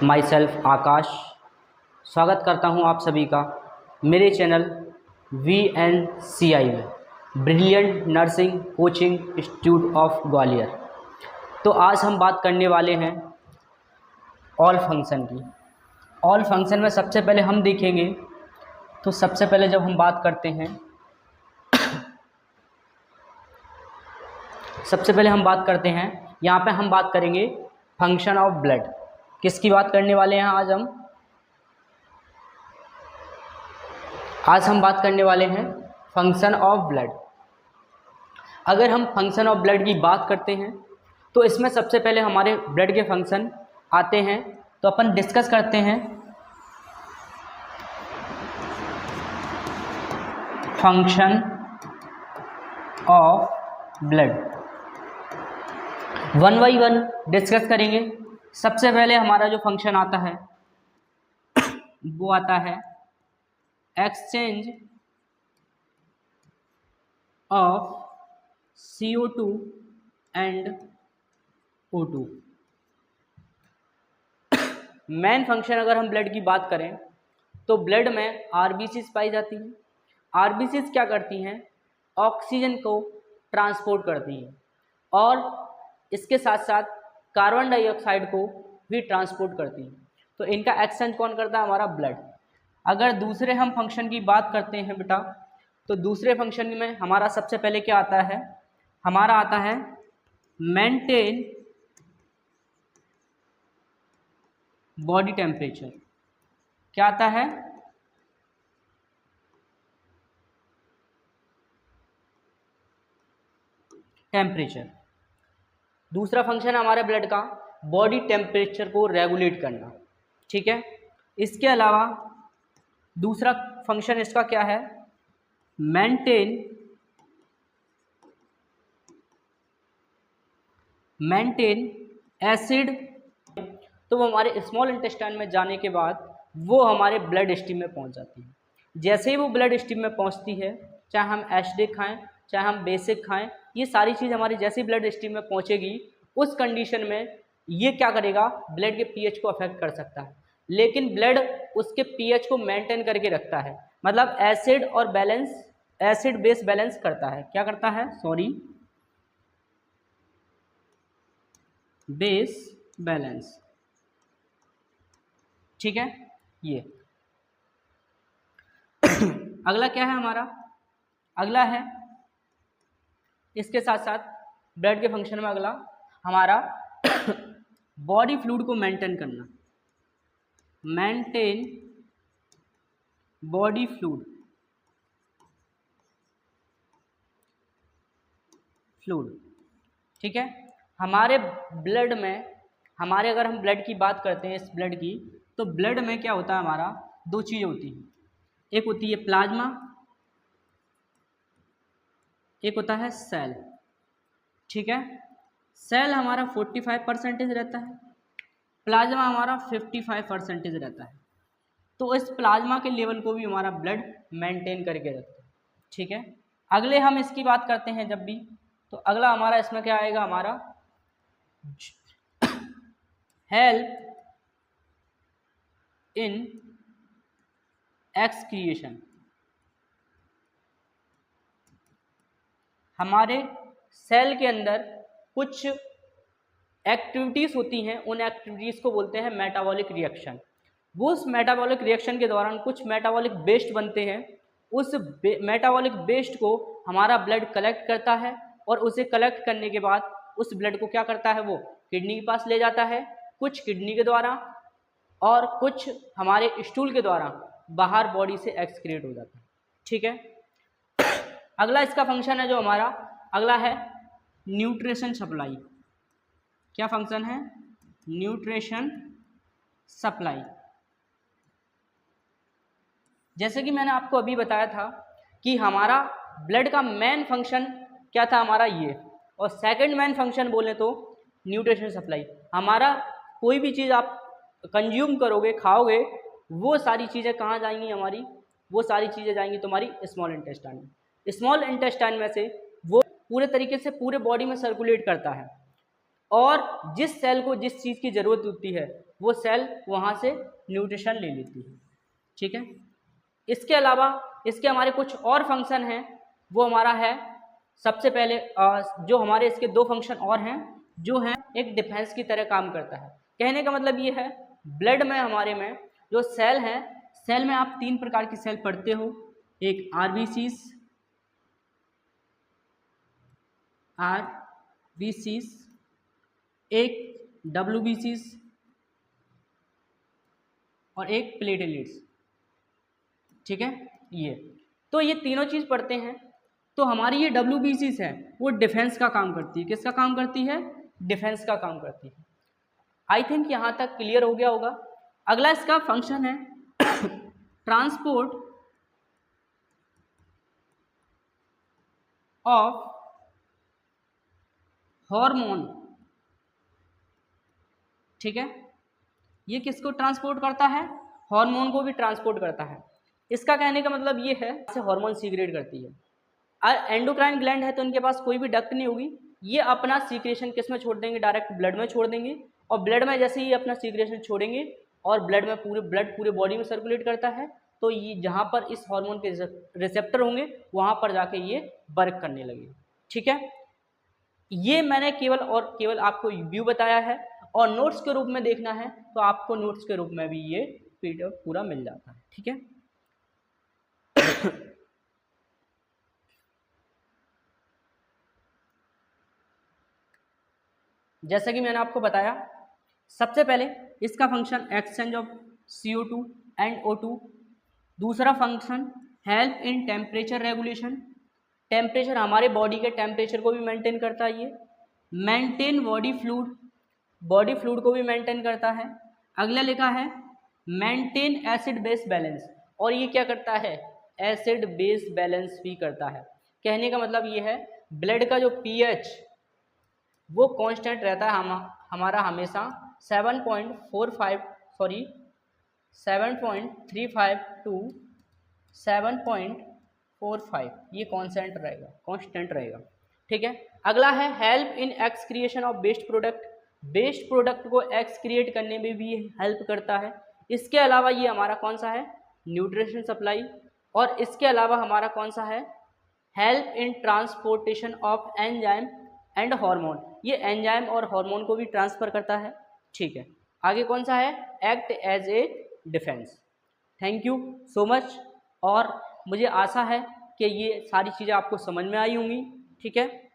My self आकाश स्वागत करता हूं आप सभी का मेरे चैनल VNCI में, brilliant nursing coaching institute of Gwalior. तो आज हम बात करने वाले हैं ऑल फंक्शन की। ऑल फंक्शन में सबसे पहले हम देखेंगे, तो सबसे पहले जब हम बात करते हैं यहाँ पे हम बात करेंगे फंक्शन ऑफ ब्लड। किसकी बात करने वाले हैं आज हम बात करने वाले हैं फंक्शन ऑफ ब्लड। अगर हम फंक्शन ऑफ ब्लड की बात करते हैं तो इसमें सबसे पहले हमारे ब्लड के फंक्शन आते हैं, तो अपन डिस्कस करते हैं function of blood. One by one discuss करेंगे। सबसे पहले हमारा जो फंक्शन आता है वो आता है exchange of CO2 and O2। Main function अगर हम ब्लड की बात करें तो ब्लड में RBCs पाई जाती हैं। RBCs क्या करती हैं? ऑक्सीजन को ट्रांसपोर्ट करती हैं और इसके साथ साथ कार्बन डाइऑक्साइड को भी ट्रांसपोर्ट करती हैं। तो इनका एक्सचेंज कौन करता है? हमारा ब्लड। अगर दूसरे हम फंक्शन की बात करते हैं बेटा, तो दूसरे फंक्शन में हमारा सबसे पहले क्या आता है? हमारा आता है मेंटेन बॉडी टेम्परेचर। क्या आता है? टेम्परेचर। दूसरा फंक्शन है हमारे ब्लड का बॉडी टेम्परेचर को रेगुलेट करना। ठीक है। इसके अलावा दूसरा फंक्शन इसका क्या है? Maintain acid. तो वो हमारे स्मॉल इंटेस्टाइन में जाने के बाद वो हमारे ब्लड स्ट्रीम में पहुंच जाती है। जैसे ही वो ब्लड स्ट्रीम में पहुंचती है, चाहे हम एसिडिक खाएं चाहे हम बेसिक खाएं, ये सारी चीज़ हमारी जैसे ही ब्लड स्ट्रीम में पहुंचेगी, उस कंडीशन में ये क्या करेगा? ब्लड के पीएच को अफेक्ट कर सकता है, लेकिन ब्लड उसके पीएच को मेंटेन करके रखता है। मतलब एसिड बेस बैलेंस करता है। क्या करता है? Base balance. ठीक है। ये अगला क्या है हमारा? अगला है इसके साथ साथ ब्लड के फंक्शन में अगला हमारा बॉडी फ्लूइड को मेंटेन करना। Maintain body fluid. ठीक है। हमारे ब्लड में अगर हम ब्लड की बात करते हैं, इस ब्लड की, तो ब्लड में क्या होता है? हमारा दो चीज़ें होती हैं। एक होती है प्लाज्मा, एक होता है सेल। ठीक है। सेल हमारा 45% रहता है, प्लाज्मा हमारा 55% रहता है। तो इस प्लाज्मा के लेवल को भी हमारा ब्लड मेंटेन करके रखता है। ठीक है। अगले हम इसकी बात करते हैं जब भी, तो अगला हमारा इसमें क्या आएगा? हमारा हेल्प इन एक्सक्रिएशन। हमारे सेल के अंदर कुछ एक्टिविटीज़ होती हैं, उन एक्टिविटीज़ को बोलते हैं मेटाबॉलिक रिएक्शन। वो उस मेटाबॉलिक रिएक्शन के दौरान कुछ मेटाबॉलिक वेस्ट बनते हैं। उस मेटाबॉलिक वेस्ट को हमारा ब्लड कलेक्ट करता है और उसे कलेक्ट करने के बाद उस ब्लड को क्या करता है? वो किडनी के पास ले जाता है। कुछ किडनी के द्वारा और कुछ हमारे स्टूल के द्वारा बाहर बॉडी से एक्सक्रीट हो जाता है। ठीक है। अगला इसका फंक्शन है जो हमारा अगला है न्यूट्रिशन सप्लाई। क्या फंक्शन है? Nutrition supply. जैसे कि मैंने आपको अभी बताया था कि हमारा ब्लड का मेन फंक्शन क्या था? हमारा ये। और सेकंड मेन फंक्शन बोले तो न्यूट्रिशन सप्लाई। हमारा कोई भी चीज़ आप कंज्यूम करोगे, खाओगे, वो सारी चीज़ें कहाँ जाएंगी? हमारी वो सारी चीज़ें जाएंगी तुम्हारी स्मॉल इंटेस्टाइन में। स्मॉल इंटेस्टाइन में से वो पूरे तरीके से पूरे बॉडी में सर्कुलेट करता है और जिस सेल को जिस चीज़ की ज़रूरत होती है वो सेल वहाँ से न्यूट्रिशन ले लेती है। ठीक है, इसके अलावा इसके हमारे कुछ और फंक्शन हैं, वो हमारा है सबसे पहले जो हमारे इसके दो फंक्शन और हैं जो हैं एक डिफेंस की तरह काम करता है। कहने का मतलब ये है ब्लड में हमारे में जो सेल हैं, सेल में आप 3 प्रकार की सेल पढ़ते हो, एक आरबीसीज, एक डब्ल्यूबीसीज और एक प्लेटलेट्स। ठीक है, ये तीनों चीज़ पढ़ते हैं। तो हमारी ये डब्ल्यूबीसीज है वो डिफेंस का काम करती है। किसका काम करती है? डिफेंस का काम करती है। आई थिंक यहाँ तक क्लियर हो गया होगा। अगला इसका फंक्शन है ट्रांसपोर्ट ऑफ हार्मोन। ठीक है, ये किसको ट्रांसपोर्ट करता है? हार्मोन को भी ट्रांसपोर्ट करता है। इसका कहने का मतलब ये है जैसे हार्मोन सीक्रेट करती है। एंडोक्राइन ग्लैंड है तो इनके पास कोई भी डक्ट नहीं होगी, ये अपना सीक्रेशन किस में छोड़ देंगे? डायरेक्ट ब्लड में छोड़ देंगे। और ब्लड में जैसे ही अपना सीक्रेशन छोड़ेंगे और ब्लड में पूरे बॉडी में सर्कुलेट करता है, तो ये जहाँ पर इस हार्मोन के रिसेप्टर होंगे वहाँ पर जाके ये वर्क करने लगे। ठीक है, ये मैंने केवल आपको व्यू बताया है, और नोट्स के रूप में देखना है तो आपको नोट्स के रूप में भी ये पीडीएफ पूरा मिल जाता है। ठीक है जैसा कि मैंने आपको बताया, सबसे पहले इसका function exchange of CO2 and O2। दूसरा function help in temperature regulation, temperature हमारे बॉडी के टेम्परेचर को भी मेंटेन करता है। ये मेंटेन बॉडी फ्लूइड को भी मेंटेन करता है। अगला लिखा है मेंटेन एसिड बेस बैलेंस, और ये क्या करता है? एसिड बेस बैलेंस भी करता है। कहने का मतलब ये है ब्लड का जो pH वो कांस्टेंट रहता है हमारा हमेशा 7.35 टू 7.45, ये कांस्टेंट रहेगा। ठीक है, अगला है help in excretion of waste product को एक्सक्रिएट करने में भी हेल्प करता है। इसके अलावा ये हमारा कौन सा है? Nutrition supply. और इसके अलावा हमारा कौन सा है? Help in transportation of enzyme and hormone, ये एंजाइम और हार्मोन को भी ट्रांसफर करता है। ठीक है, आगे कौन सा है? Act as a defence. Thank you so much, और मुझे आशा है कि ये सारी चीज़ें आपको समझ में आई होंगी। ठीक है।